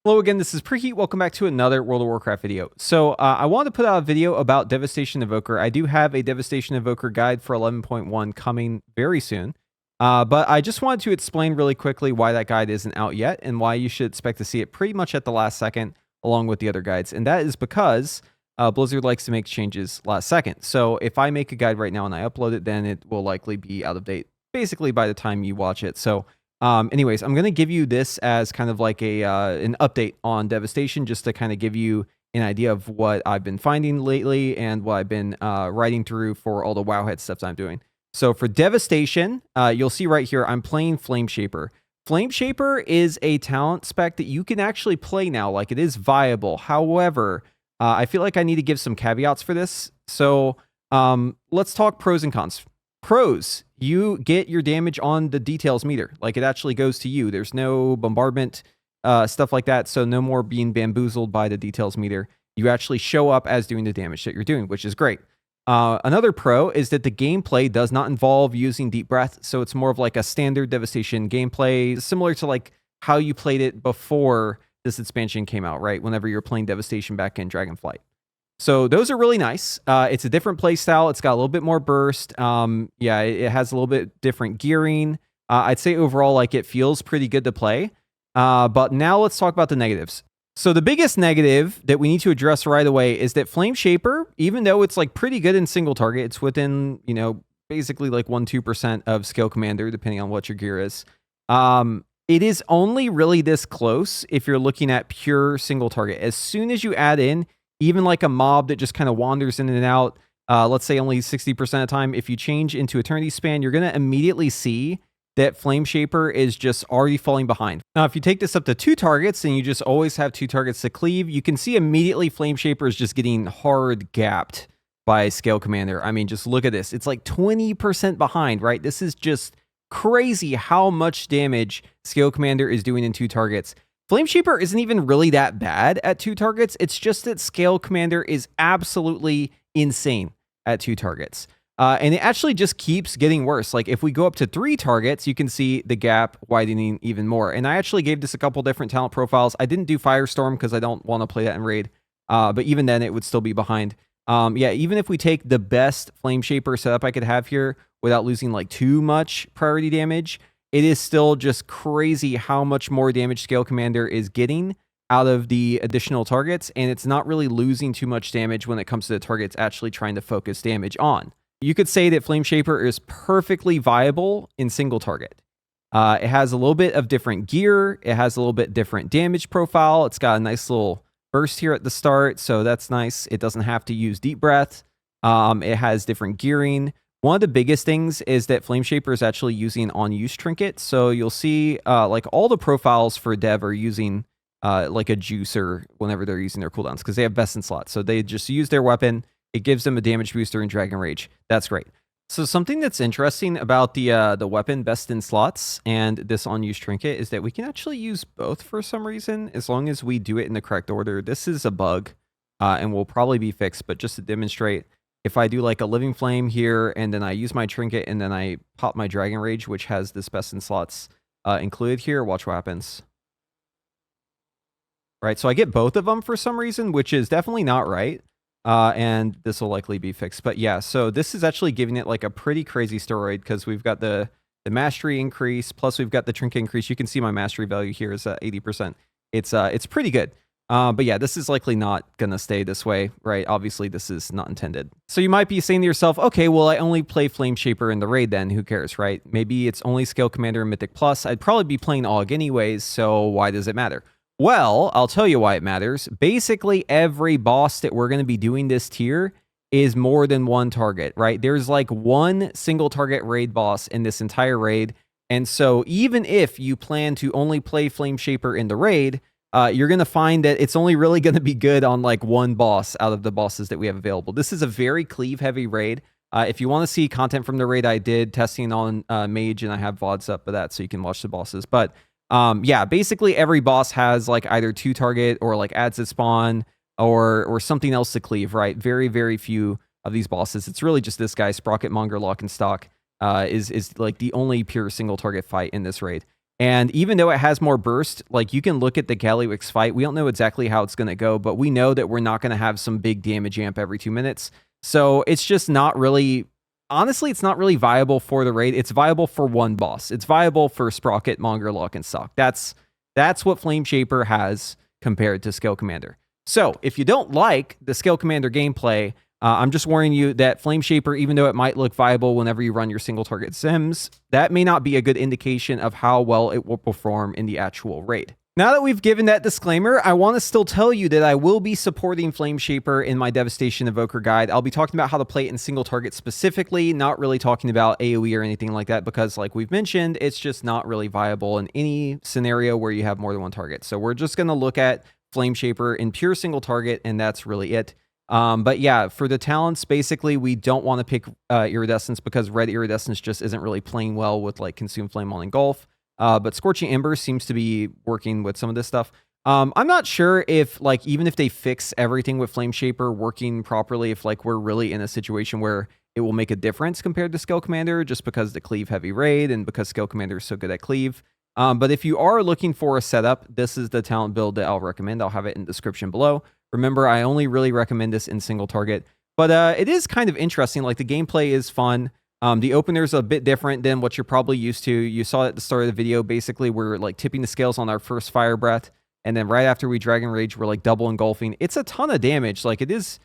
Hello again, this is Preheat. Welcome back to another World of Warcraft video. So I wanted to put out a video about Devastation Evoker. I do have a Devastation Evoker guide for 11.1 coming very soon. But I just wanted to explain really quickly why that guide isn't out yet and why you should expect to see it pretty much at the last second along with the other guides. And that is because Blizzard likes to make changes last second. So if I make a guide right now and I upload it, then it will likely be out of date basically by the time you watch it. So anyways, I'm going to give you this as kind of like an update on Devastation, just to kind of give you an idea of what I've been finding lately and what I've been writing through for all the Wowhead stuff I'm doing. So for Devastation, you'll see right here, I'm playing Flameshaper. Flameshaper is a talent spec that you can actually play now, like it is viable. However, I feel like I need to give some caveats for this. So let's talk pros and cons. Pros, you get your damage on the details meter. Like it actually goes to you. There's no bombardment, stuff like that. So no more being bamboozled by the details meter. You actually show up as doing the damage that you're doing, which is great. Another pro is that the gameplay does not involve using deep breath. So it's more of like a standard Devastation gameplay, similar to like how you played it before this expansion came out, right? Whenever you're playing Devastation back in Dragonflight. So those are really nice. It's a different play style. It's got a little bit more burst. Yeah, it has a little bit different gearing. I'd say overall, like it feels pretty good to play. But now let's talk about the negatives. So the biggest negative that we need to address right away is that Flameshaper, even though it's like pretty good in single target, it's within, you know, basically like 1-2% of Scalecommander, depending on what your gear is. It is only really this close if you're looking at pure single target. As soon as you add in even like a mob that just kind of wanders in and out, let's say only 60% of the time, if you change into Eternity Span, you're going to immediately see that Flameshaper is just already falling behind. Now, if you take this up to 2 targets and you just always have 2 targets to cleave, you can see immediately Flameshaper is just getting hard gapped by Scalecommander. I mean, just look at this. It's like 20% behind, right? This is just crazy how much damage Scalecommander is doing in 2 targets. Flameshaper isn't even really that bad at 2 targets. It's just that Scalecommander is absolutely insane at 2 targets. And it actually just keeps getting worse. Like if we go up to 3 targets, you can see the gap widening even more. And I actually gave this a couple different talent profiles. I didn't do Firestorm because I don't want to play that in Raid. But even then, it would still be behind. Yeah, even if we take the best Flameshaper setup I could have here without losing like too much priority damage, it is still just crazy how much more damage Scalecommander is getting out of the additional targets, and it's not really losing too much damage when it comes to the targets actually trying to focus damage on. You could say that Flameshaper is perfectly viable in single target. It has a little bit of different gear. It has a little bit different damage profile. It's got a nice little burst here at the start, so that's nice. It doesn't have to use deep breath. It has different gearing. One of the biggest things is that Flameshaper is actually using on-use trinket. So you'll see like all the profiles for Dev are using like a juicer whenever they're using their cooldowns because they have best in slots. So they just use their weapon. It gives them a damage booster in Dragon Rage. That's great. So something that's interesting about the weapon best in slots and this on-use trinket is that we can actually use both for some reason as long as we do it in the correct order. This is a bug and will probably be fixed, but just to demonstrate, if I do like a Living Flame here, and then I use my trinket, and then I pop my Dragon Rage, which has this best in slots included here, watch what happens. Right, so I get both of them for some reason, which is definitely not right. And this will likely be fixed. But yeah, so this is actually giving it like a pretty crazy steroid because we've got the mastery increase, plus we've got the trinket increase. You can see my mastery value here is at 80%. It's pretty good. But yeah, this is likely not going to stay this way, right? Obviously, this is not intended. So you might be saying to yourself, okay, well, I only play Flameshaper in the raid then. Who cares, right? Maybe it's only Scalecommander and Mythic Plus. I'd probably be playing AUG anyways, so why does it matter? Well, I'll tell you why it matters. Basically, every boss that we're going to be doing this tier is more than 1 target, right? There's like 1 single target raid boss in this entire raid. And so even if you plan to only play Flameshaper in the raid, you're going to find that it's only really going to be good on like 1 boss out of the bosses that we have available. This is a very cleave heavy raid. If you want to see content from the raid, I did testing on Mage, and I have VODs up of that so you can watch the bosses. But yeah, basically every boss has like either 2 target or like adds a spawn or something else to cleave, right? Very, very few of these bosses. It's really just this guy, Sprocket Monger Lock and Stock, is like the only pure single target fight in this raid. And even though it has more burst, like you can look at the Galliwix fight. We don't know exactly how it's going to go, but we know that we're not going to have some big damage amp every 2 minutes. So it's just not really, honestly, it's not really viable for the raid. It's viable for one boss. It's viable for Sprocket, Monger, Lock, and Stock. That's what Flameshaper has compared to Scalecommander. So if you don't like the Scalecommander gameplay, I'm just warning you that Flameshaper, even though it might look viable whenever you run your single target sims, that may not be a good indication of how well it will perform in the actual raid. Now that we've given that disclaimer, I want to still tell you that I will be supporting Flameshaper in my Devastation Evoker guide. I'll be talking about how to play it in single target specifically, not really talking about AoE or anything like that, because like we've mentioned, it's just not really viable in any scenario where you have more than one target. So we're just going to look at Flameshaper in pure single target, and that's really it. But yeah, for the talents, basically, we don't want to pick Iridescence because Red Iridescence just isn't really playing well with like Consume Flame on Engulf. But Scorching Ember seems to be working with some of this stuff. I'm not sure if like even if they fix everything with Flameshaper working properly, if like we're really in a situation where it will make a difference compared to Scalecommander just because the cleave heavy raid and because Scalecommander is so good at cleave. But if you are looking for a setup, this is the talent build that I'll recommend. I'll have it in the description below. Remember, I only really recommend this in single target, but it is kind of interesting. Like the gameplay is fun. The opener's a bit different than what you're probably used to. You saw at the start of the video, basically we're like tipping the scales on our first Fire Breath. And then right after we Dragon Rage, we're like double engulfing. It's a ton of damage. Like it is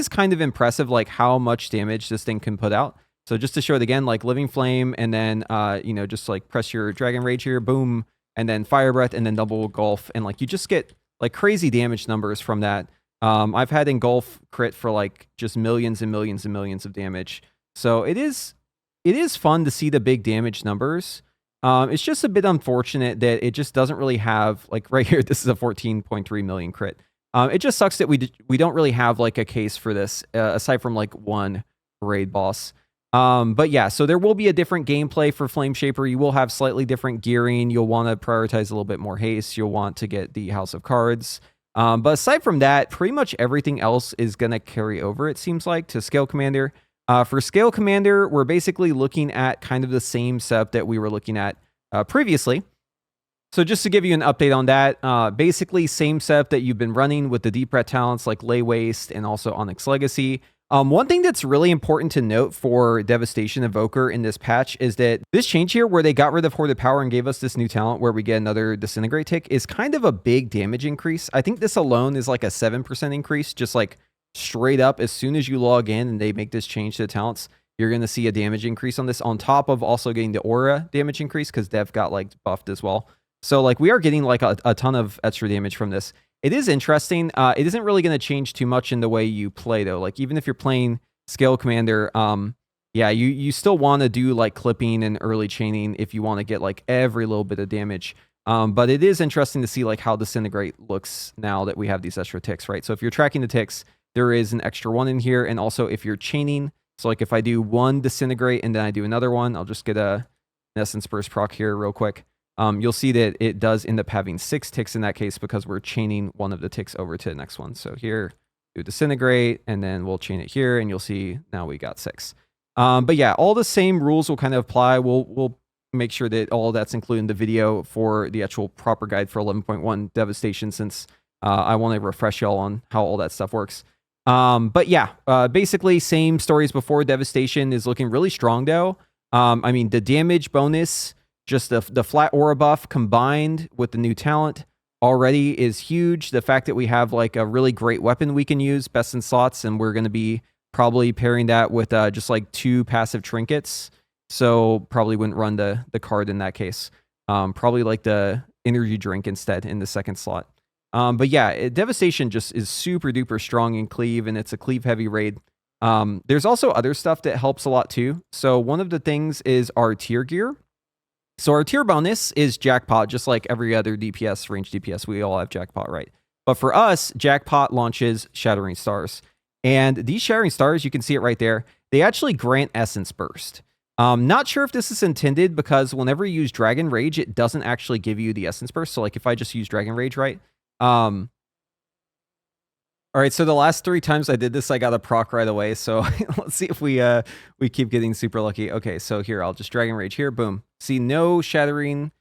kind of impressive, like how much damage this thing can put out. So just to show it again, like Living Flame, and then, you know, just like press your Dragon Rage here, boom, and then Fire Breath, and then double engulf. And like you just get like crazy damage numbers from that. I've had engulf crit for like just millions and millions and millions of damage. So it is fun to see the big damage numbers. It's just a bit unfortunate that it just doesn't really have like right here. This is a 14.3 million crit. It just sucks that we don't really have like a case for this aside from like one raid boss. But yeah, so there will be a different gameplay for Flameshaper. You will have slightly different gearing. You'll want to prioritize a little bit more haste. You'll want to get the House of Cards. But aside from that, pretty much everything else is going to carry over, it seems like, to Scalecommander. For Scalecommander, we're basically looking at kind of the same setup that we were looking at previously. So just to give you an update on that, basically same setup that you've been running with the Deep Breath talents like Lay Waste and also Onyx Legacy. One thing that's really important to note for Devastation Evoker in this patch is that this change here where they got rid of Hoarded Power and gave us this new talent where we get another Disintegrate tick is kind of a big damage increase. I think this alone is like a 7% increase, just like straight up as soon as you log in and they make this change to the talents, you're going to see a damage increase on this on top of also getting the aura damage increase because Dev got like buffed as well. So like we are getting like a ton of extra damage from this. It is interesting. It isn't really going to change too much in the way you play, though. Like, even if you're playing Scalecommander, yeah, you still want to do, like, clipping and early chaining if you want to get, like, every little bit of damage. But it is interesting to see, like, how Disintegrate looks now that we have these extra ticks, right? So if you're tracking the ticks, there is an extra one in here. And also, if you're chaining, so, like, if I do one Disintegrate and then I do another one, I'll just get an Essence Burst proc here real quick. You'll see that it does end up having 6 ticks in that case because we're chaining one of the ticks over to the next one. So here, do Disintegrate, and then we'll chain it here, and you'll see now we got 6. But yeah, all the same rules will kind of apply. We'll make sure that all that's included in the video for the actual proper guide for 11.1 Devastation, since I want to refresh y'all on how all that stuff works. But yeah, basically same stories before. Devastation is looking really strong, though. I mean, the damage bonus, just the flat aura buff combined with the new talent already is huge. The fact that we have like a really great weapon we can use, best in slots, and we're going to be probably pairing that with just like 2 passive trinkets. So probably wouldn't run the card in that case. Probably like the energy drink instead in the second slot. But yeah, Devastation just is super duper strong in cleave, and it's a cleave heavy raid. There's also other stuff that helps a lot too. So one of the things is our tier gear. So our tier bonus is Jackpot, just like every other DPS, range DPS, we all have Jackpot, right? But for us, Jackpot launches Shattering Stars. And these Shattering Stars, you can see it right there, they actually grant Essence Burst. Not sure if this is intended because whenever you use Dragon Rage, it doesn't actually give you the Essence Burst. So like if I just use Dragon Rage, right? All right, so the last 3 times I did this, I got a proc right away. So let's see if we keep getting super lucky. Okay, so here, I'll just Dragon Rage here. Boom. See, no Shattering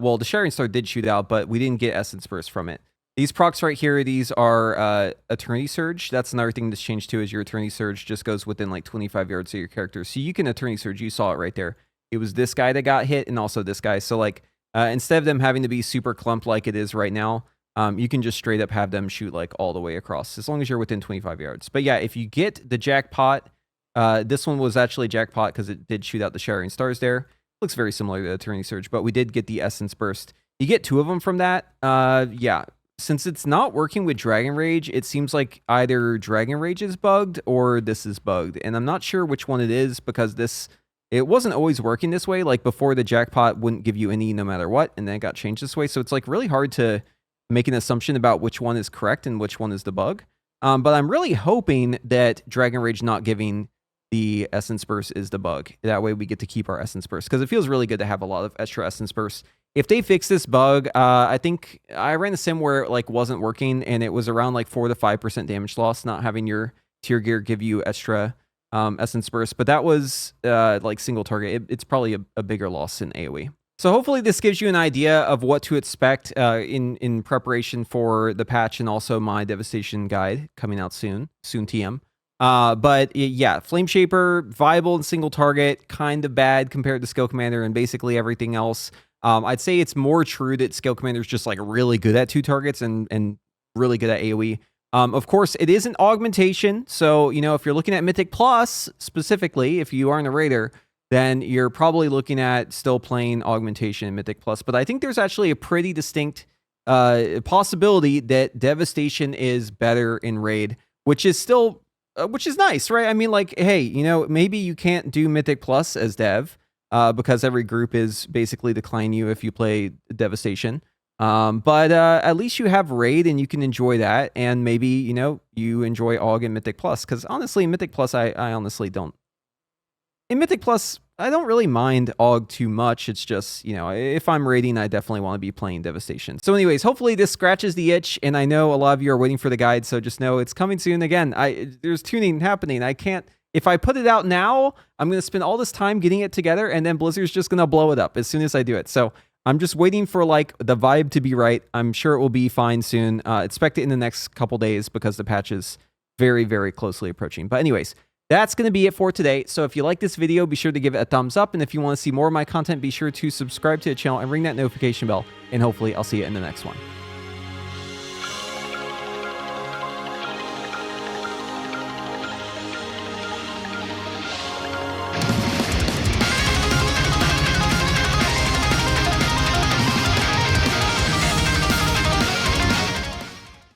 well, the Shattering Star did shoot out, but we didn't get Essence Burst from it. These procs right here, these are Eternity Surge. That's another thing that's changed too, is your Eternity Surge just goes within like 25 yards of your character. So you can Eternity Surge, you saw it right there. It was this guy that got hit and also this guy. So like, instead of them having to be super clumped like it is right now, you can just straight up have them shoot like all the way across, as long as you're within 25 yards. But yeah, if you get the jackpot, this one was actually jackpot because it did shoot out the Shattering Stars there. Looks very similar to the Eternity Surge, but we did get the Essence Burst. You get 2 of them from that. Yeah. Since it's not working with Dragon Rage, it seems like either Dragon Rage is bugged or this is bugged. And I'm not sure which one it is, because it wasn't always working this way. Like before, the jackpot wouldn't give you any no matter what, and then it got changed this way. So it's like really hard to make an assumption about which one is correct and which one is the bug. But I'm really hoping that Dragon Rage not giving the Essence Burst is the bug. That way we get to keep our Essence Burst, because it feels really good to have a lot of extra Essence Bursts. If they fix this bug, I think I ran a sim where it like wasn't working, and it was around like 4 to 5% damage loss, not having your tier gear give you extra Essence Burst. But that was like single target. It's probably a bigger loss in AoE. So hopefully this gives you an idea of what to expect in preparation for the patch, and also my Devastation guide coming out soon TM. But yeah, Flameshaper, viable and single target, kind of bad compared to Scalecommander and basically everything else. I'd say it's more true that Scalecommander is just like really good at 2 targets and really good at AoE. Of course, it is an augmentation. So, you know, if you're looking at Mythic Plus specifically, if you aren't a raider, then you're probably looking at still playing augmentation in Mythic Plus. But I think there's actually a pretty distinct possibility that Devastation is better in raid, which is still, which is nice, right? I mean, like, hey, you know, maybe you can't do Mythic Plus as Dev, because every group is basically decline you if you play Devastation. But at least you have raid and you can enjoy that. And maybe, you know, you enjoy AUG and Mythic Plus. Because honestly, Mythic Plus, I honestly don't. In Mythic Plus, I don't really mind AUG too much. It's just, you know, if I'm raiding, I definitely want to be playing Devastation. So anyways, hopefully this scratches the itch. And I know a lot of you are waiting for the guide, so just know it's coming soon. Again, there's tuning happening. I can't. If I put it out now, I'm going to spend all this time getting it together, and then Blizzard's just going to blow it up as soon as I do it. So I'm just waiting for like the vibe to be right. I'm sure it will be fine soon. Expect it in the next couple days, because the patch is very, very closely approaching. But anyways, that's going to be it for today. So if you like this video, be sure to give it a thumbs up. And if you want to see more of my content, be sure to subscribe to the channel and ring that notification bell. And hopefully I'll see you in the next one.